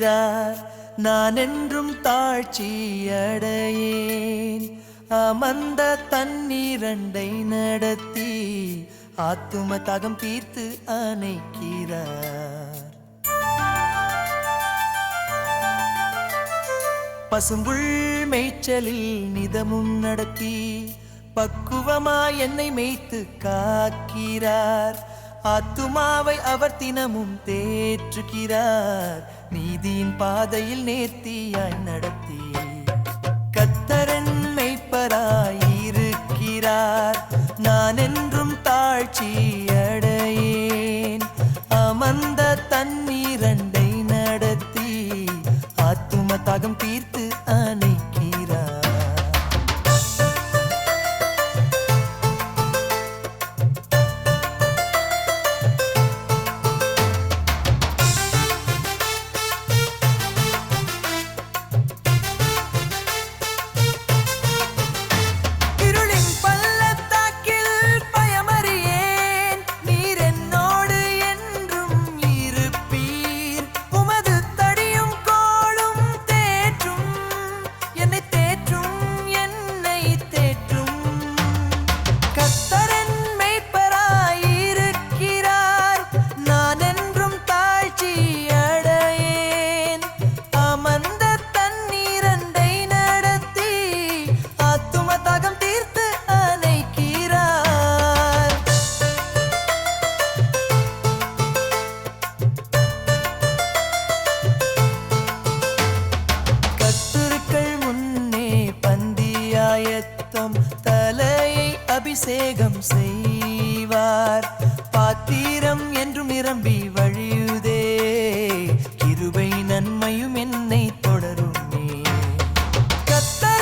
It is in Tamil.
அணைக்கிறார். நான் என்றும் தாழ்ச்சி அடையேன். அமர்ந்த தண்ணீரண்டை நடத்தி ஆத்தும தாகம் தீர்த்து அணைக்கிறார். பசும்புள் மேய்ச்சலில் நிதமும் நடத்தி பக்குவமாய் என்னை மேய்த்து காக்கிறார். ஆத்துமாவை அவர் தினமும் தேற்றுகிறார். நீதியின் பாதையில் நேர்த்தியாய் நடத்தி கர்த்தரின் மேய்ப்பராயிருக்கிறார். நான் என்றும் தாழ்ச்சி அடையேன். அமர்ந்த தண்ணீரண்டை நடத்தி ஆத்தும தாகம் தீர்த்து அணைக்கிறார். தலையை அபிஷேகம் செய்வார். பாத்திரம் என்றும் நிரம்பி வழியுதே. கிருபை நன்மையும் என்னை தொடருமே. கர்த்தர்